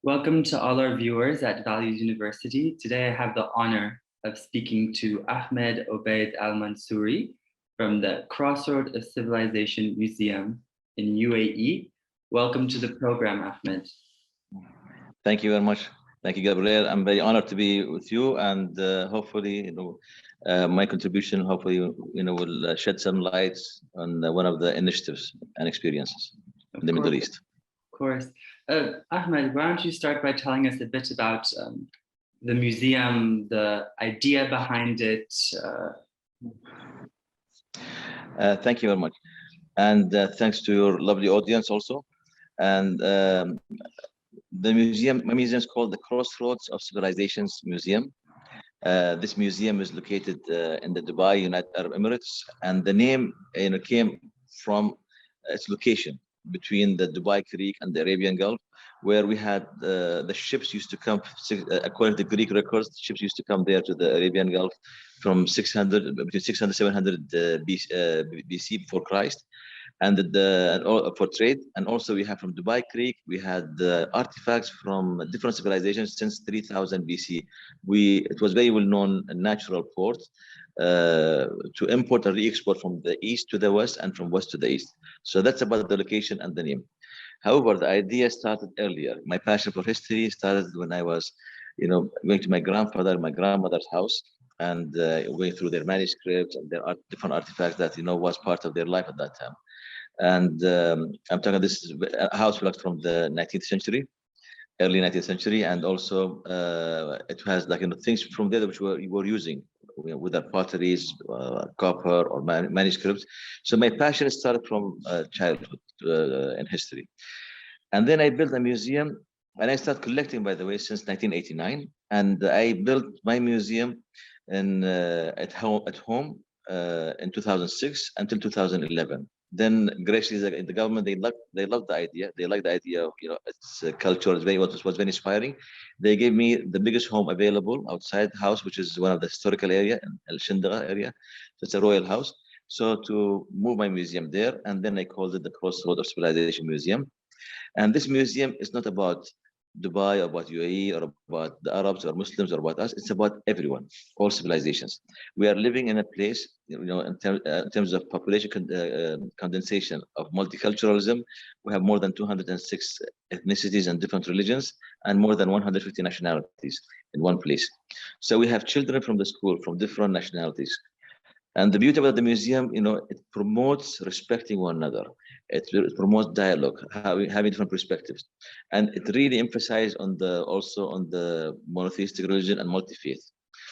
Welcome to all our viewers at Values University. Today I have the honor of speaking to Ahmed Obaid Al-Mansoori from the Crossroads of Civilization Museum in UAE. Welcome to the program, Ahmed. Thank you very much. Thank you, Gabriel. I'm very honored to be with you, and hopefully, my contribution hopefully, will shed some lights on one of the initiatives and experiences in the Middle East. Of course. Ahmed, why don't you start by telling us a bit about the museum, the idea behind it? Thank you very much. And thanks to your lovely audience also. And my museum is called the Crossroads of Civilizations Museum. This museum is located in the Dubai, United Arab Emirates, and the name came from its location between the Dubai Creek and the Arabian Gulf, where we had the ships used to come, according to Greek records, the ships used to come there to the Arabian Gulf from between 600 700 BC before Christ, and for trade. And also we have from Dubai Creek, we had artifacts from different civilizations since 3000 BC. It was very well known natural port to import and re-export from the east to the west and from west to the east. So that's about the location and the name. However, the idea started earlier. My passion for history started when I was, going to my grandmother's house, and going through their manuscripts and their different artifacts that was part of their life at that time. And I'm talking, this is a house built from the 19th century, early 19th century, and also it has things from there which we were using, whether potteries, copper, or manuscripts. So my passion started from childhood in history. And then I built a museum, and I started collecting, by the way, since 1989. And I built my museum at home in 2006 until 2011. Then graciously, the government, they loved the idea. They liked the idea of its culture. Was very inspiring. They gave me the biggest home available outside the house, which is one of the historical area in Al Shindaga area. So it's a royal house. So to move my museum there, and then I called it the Crossroads of Civilization Museum. And this museum is not about Dubai, or about UAE, or about the Arabs or Muslims, or about us. It's about everyone, all civilizations. We are living in a place, in terms of population condensation of multiculturalism. We have more than 206 ethnicities and different religions, and more than 150 nationalities in one place. So we have children from the school from different nationalities. And the beauty about the museum, it promotes respecting one another. It promotes dialogue, having different perspectives, and it really emphasizes also on the monotheistic religion and multi-faith.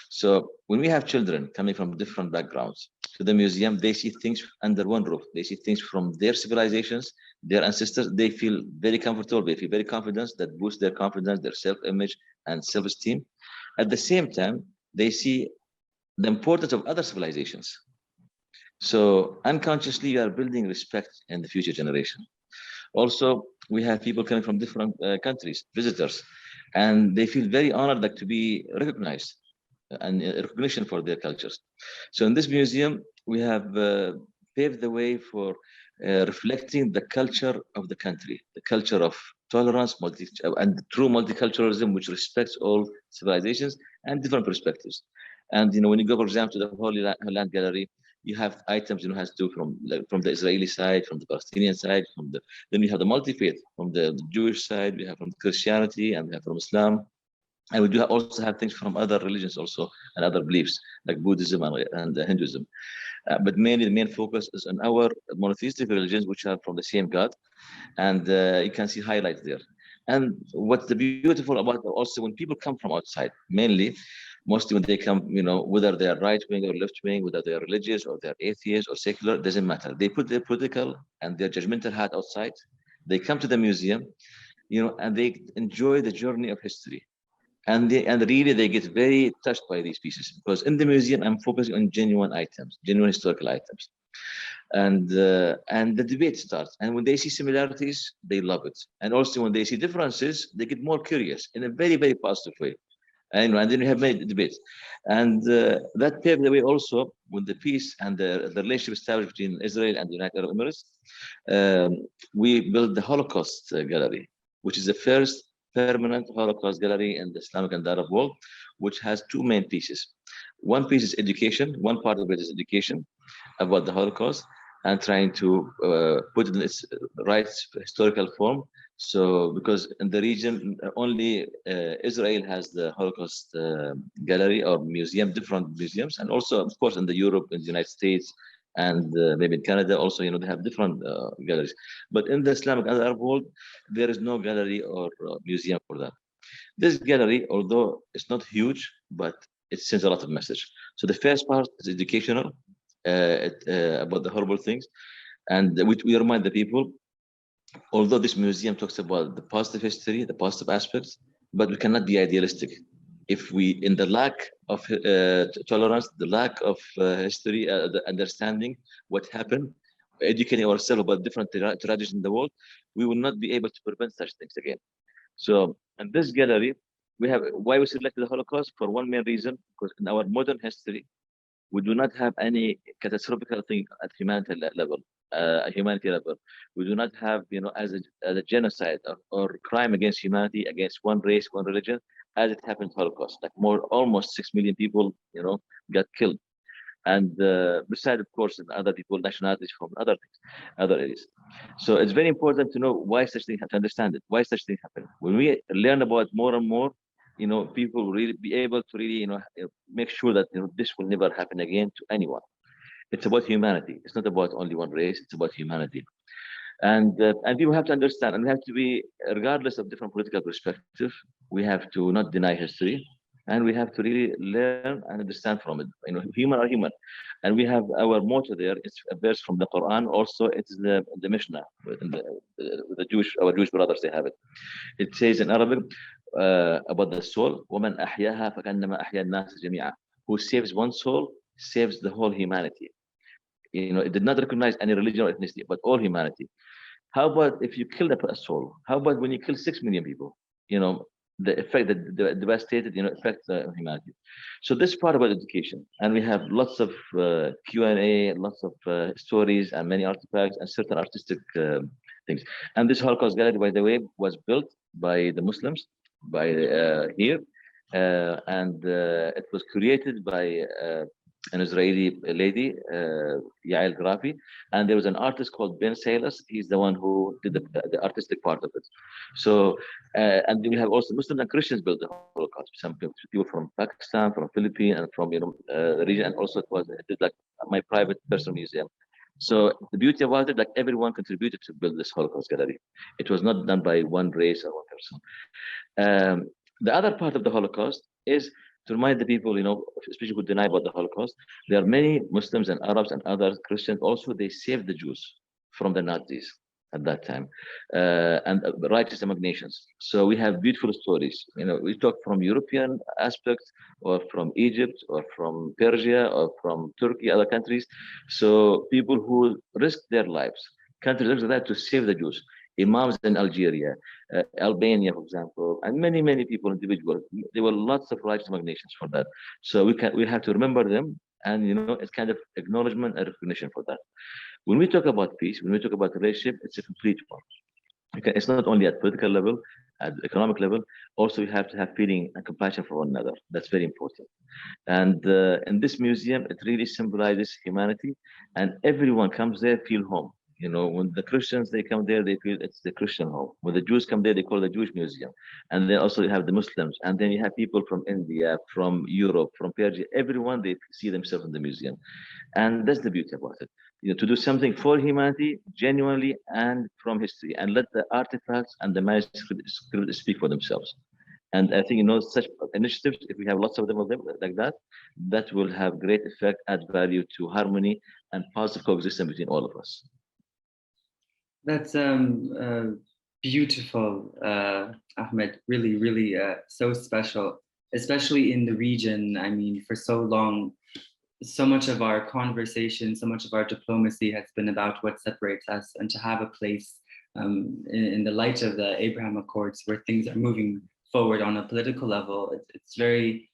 So when we have children coming from different backgrounds to the museum, they see things under one roof. They see things from their civilizations, their ancestors. They feel very comfortable. They feel very confident. That boosts their confidence, their self-image, and self-esteem. At the same time, they see the importance of other civilizations. So unconsciously, you are building respect in the future generation. Also, we have people coming from different countries, visitors, and they feel very honored to be recognized and recognition for their cultures. So in this museum, we have paved the way for reflecting the culture of the country, the culture of tolerance, and true multiculturalism, which respects all civilizations and different perspectives. And when you go, for example, to the Holy Land Gallery, you have items has to do from the Israeli side, from the Palestinian side, then we have the multi-faith from the Jewish side, we have from Christianity, and we have from Islam, and we do also have things from other religions also and other beliefs like Buddhism and Hinduism. But mainly the main focus is on our monotheistic religions, which are from the same God, and you can see highlights there. And what's the beautiful about also when people come from outside, mostly when they come, whether they are right wing or left wing, whether they are religious or they are atheist or secular, doesn't matter. They put their political and their judgmental hat outside. They come to the museum, and they enjoy the journey of history. And really they get very touched by these pieces, because in the museum I'm focusing on genuine items, genuine historical items. And the debate starts. And when they see similarities, they love it. And also when they see differences, they get more curious in a very, very positive way. And then we have made debates, and that paved the way also with the peace and the relationship established between Israel and the United Arab Emirates. We built the Holocaust Gallery, which is the first permanent Holocaust gallery in the Islamic and the Arab world, which has two main pieces. One piece is education. One part of it is education about the Holocaust and trying to put it in its right historical form. So, because in the region, only Israel has the Holocaust gallery or museum, different museums, and also, of course, in the Europe, in the United States, and maybe in Canada also, they have different galleries. But in the Islamic and Arab world, there is no gallery or museum for that. This gallery, although it's not huge, but it sends a lot of message. So the first part is educational, about the horrible things, and we remind the people, although this museum talks about the positive history, the positive aspects, but we cannot be idealistic. If we, in the lack of tolerance, the lack of history, the understanding what happened, educating ourselves about different traditions in the world, we will not be able to prevent such things again. So in this gallery, we have, why we selected the Holocaust? For one main reason, because in our modern history, we do not have any catastrophic thing at humanity level. We do not have, as a genocide or crime against humanity, against one race, one religion, as it happened in Holocaust. Like almost 6 million people, got killed. And besides, of course, other people, nationalities from other things, other areas. So it's very important to know why such things have to understand it, why such things happen. When we learn about more and more, people will really be able to really, make sure that this will never happen again to anyone. It's about humanity. It's not about only one race. It's about humanity. And people have to understand, and we have to be, regardless of different political perspective, we have to not deny history, and we have to really learn and understand from it. Human are human, and we have our motto there. It's a verse from the Quran. Also, it's the Mishnah, the Jewish, our Jewish brothers, they have it. It says in Arabic about the soul, وَمَنْ أَحْيَاهَا فَكَأَنَّمَا أَحْيَا النَّاسَ جَمِيعًا. Who saves one soul saves the whole humanity. It did not recognize any religion or ethnicity, but all humanity. How about if you kill a soul? How about when you kill 6 million people? The effect, the devastated, affect humanity. So this part about education, and we have lots of Q&A, lots of stories, and many artifacts, and certain artistic things. And this Holocaust gallery, by the way, was built by the Muslims, by here, and it was created by an Israeli lady, Yael Grafi, and there was an artist called Ben Salas. He's the one who did the artistic part of it. So, and we have also Muslims and Christians built the Holocaust. Some people from Pakistan, from Philippines, and from the region, and also it did like my private personal museum. So the beauty about it, like everyone contributed to build this Holocaust gallery. It was not done by one race or one person. The other part of the Holocaust is to remind the people, especially who deny about the Holocaust, there are many Muslims and Arabs and other Christians also, they saved the Jews from the Nazis at that time, and righteous among nations. So we have beautiful stories. We talk from European aspects, or from Egypt, or from Persia, or from Turkey, other countries. So people who risk their lives, countries like that, to save the Jews. Imams in Algeria, Albania, for example, and many, many people, individuals. There were lots of righteous among nations for that. So we have to remember them, and it's kind of acknowledgement and recognition for that. When we talk about peace, when we talk about relationship, it's a complete one. Okay, it's not only at political level, at economic level. Also, we have to have feeling and compassion for one another. That's very important. And in this museum, it really symbolizes humanity, and everyone comes there feel home. When the Christians, they come there, they feel it's the Christian home. When the Jews come there, they call it the Jewish museum. And then also you have the Muslims. And then you have people from India, from Europe, from Persia. Everyone, they see themselves in the museum. And that's the beauty about it. To do something for humanity, genuinely, and from history, and let the artifacts and the manuscripts speak for themselves. And I think, such initiatives, if we have lots of them like that, that will have great effect, add value to harmony and positive coexistence between all of us. That's beautiful, Ahmed. Really, really so special, especially in the region. I mean, for so long, so much of our conversation, so much of our diplomacy has been about what separates us, and to have a place in the light of the Abraham Accords where things are moving forward on a political level. It's very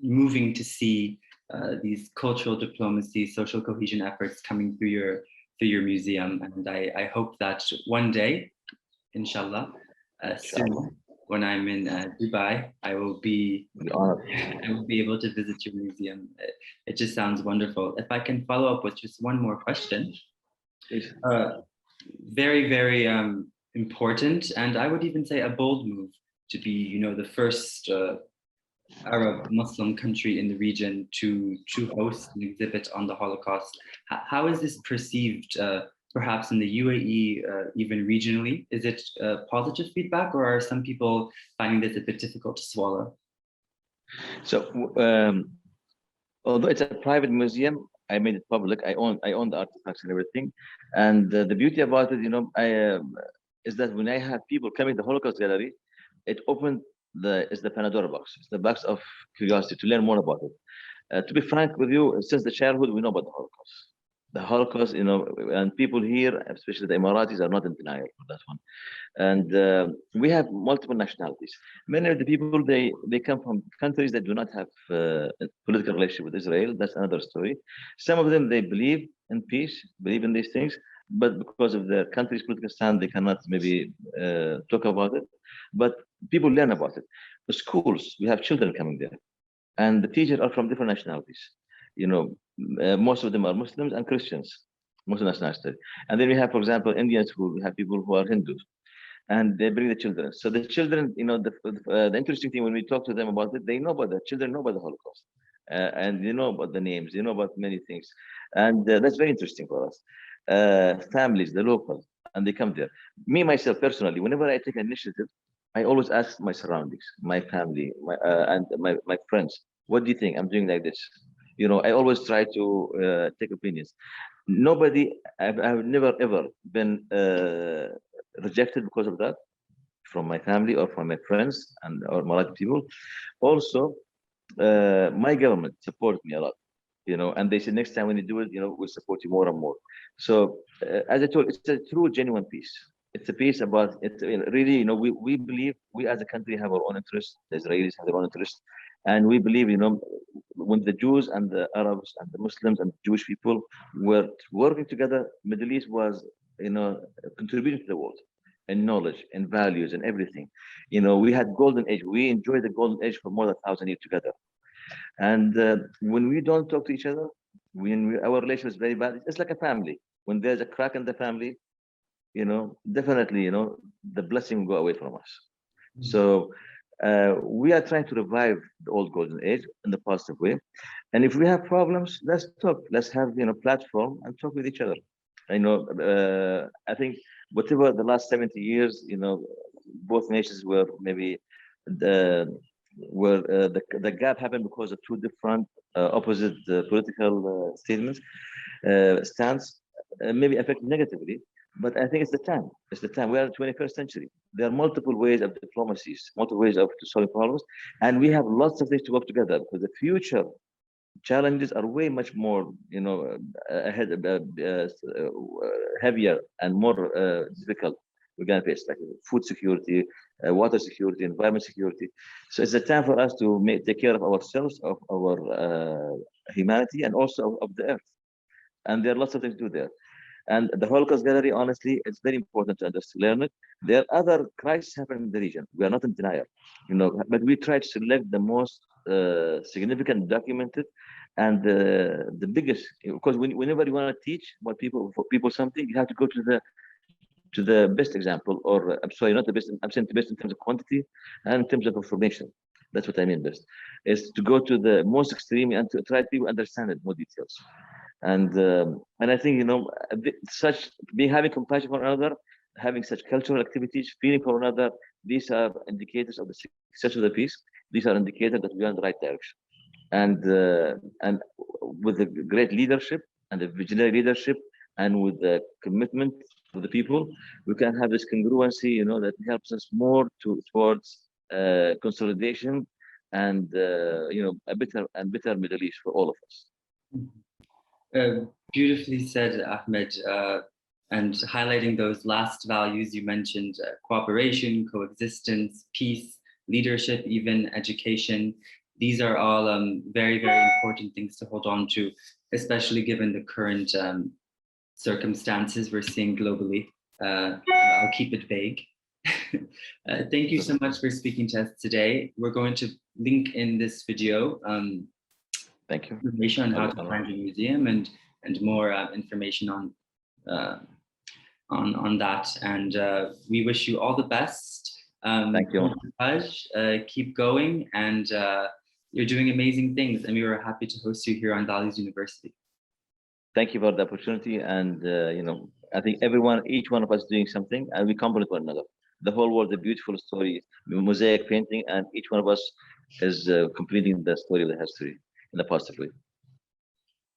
moving to see these cultural diplomacy, social cohesion efforts coming through your museum. And I hope that one day, inshallah, soon, when I'm in Dubai, The honor. I will be able to visit your museum. It just sounds wonderful. If I can follow up with just one more question, Please. very, very important, and I would even say a bold move to be, the first Arab Muslim country in the region to host an exhibit on the Holocaust. How is this perceived, perhaps in the UAE, even regionally? Is it positive feedback, or are some people finding this a bit difficult to swallow? So, although it's a private museum, I made it public. I own the artifacts and everything. And the beauty about it, is that when I have people coming to the Holocaust Gallery, it opened the Pandora box. It's the box of curiosity to learn more about it. To be frank with you, since the childhood, we know about the Holocaust. The Holocaust, and people here, especially the Emiratis, are not in denial for that one. And we have multiple nationalities. Many of the people, they come from countries that do not have a political relationship with Israel. That's another story. Some of them, they believe in peace, believe in these things, but because of their country's political stand, they cannot maybe talk about it. But people learn about it. The schools, we have children coming there, and the teachers are from different nationalities. Most of them are Muslims and Christians, Muslim nationalities. And then we have, for example, Indian school. We have people who are Hindus, and they bring the children. So the children, the interesting thing when we talk to them about it, they know about the children know about the Holocaust, and they know about the names, they know about many things, and that's very interesting for us. Families, the locals, and they come there. Me myself personally, whenever I take an initiative, I always ask my surroundings, my family, and my friends, what do you think? I'm doing like this. I always try to take opinions. Nobody, I've never ever been rejected because of that from my family or from my friends and or my people. Also, my government supported me a lot, and they said next time when you do it, we'll support you more and more. So as I told, it's a true, genuine peace. It's a peace about it. Really, we believe we as a country have our own interests. The Israelis have their own interests, and we believe, when the Jews and the Arabs and the Muslims and the Jewish people were working together, Middle East was, contributing to the world in knowledge and values and everything. We had golden age. We enjoyed the golden age for more than 1,000 years together. And when we don't talk to each other, our relation is very bad. It's like a family. When there's a crack in the family, definitely, the blessing will go away from us. So we are trying to revive the old golden age in the positive way. And if we have problems, let's talk. Let's have, platform and talk with each other. I think whatever the last 70 years, both nations were maybe the gap happened because of two different opposite political statements, stance, maybe affect negatively. But I think it's the time. It's the time. We are in the 21st century. There are multiple ways of diplomacies, multiple ways of solving problems, and we have lots of things to work together because the future challenges are way much more, ahead, heavier and more difficult. We're going to face like food security, water security, environment security. So it's a time for us to take care of ourselves, of our humanity, and also of the earth. And there are lots of things to do there. And the Holocaust Gallery, honestly, it's very important to understand, learn it. There are other crises happening in the region. We are not in denial, but we try to select the most significant, documented, and the biggest. Because whenever you want to teach for people something, you have to go to the best example, or I'm sorry, not the best. I'm saying the best in terms of quantity and in terms of information. That's what I mean. Best is to go to the most extreme and to try to understand it more details. And I think, such being having compassion for another, having such cultural activities, feeling for another, these are indicators of the success of the peace. These are indicators that we are in the right direction. And with the great leadership and the visionary leadership and with the commitment of the people, we can have this congruency, that helps us more towards consolidation and a better Middle East for all of us. Beautifully said, Ahmed, and highlighting those last values you mentioned, cooperation, coexistence, peace, leadership, even education. These are all very, very important things to hold on to, especially given the current circumstances we're seeing globally. I'll keep it vague. Thank you so much for speaking to us today. We're going to link in this video Thank you. information on how to find your museum and more information uh, on that. And we wish you all the best. Thank you. Keep going, and you're doing amazing things. And we were happy to host you here on Values University. Thank you for the opportunity. And you know, I think each one of us doing something, and we complement one another. The whole world, a beautiful story, mosaic painting, and each one of us is completing the story of the history in a positive way.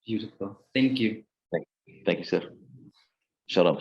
Beautiful. Thank you. Thank you, sir. Shalom.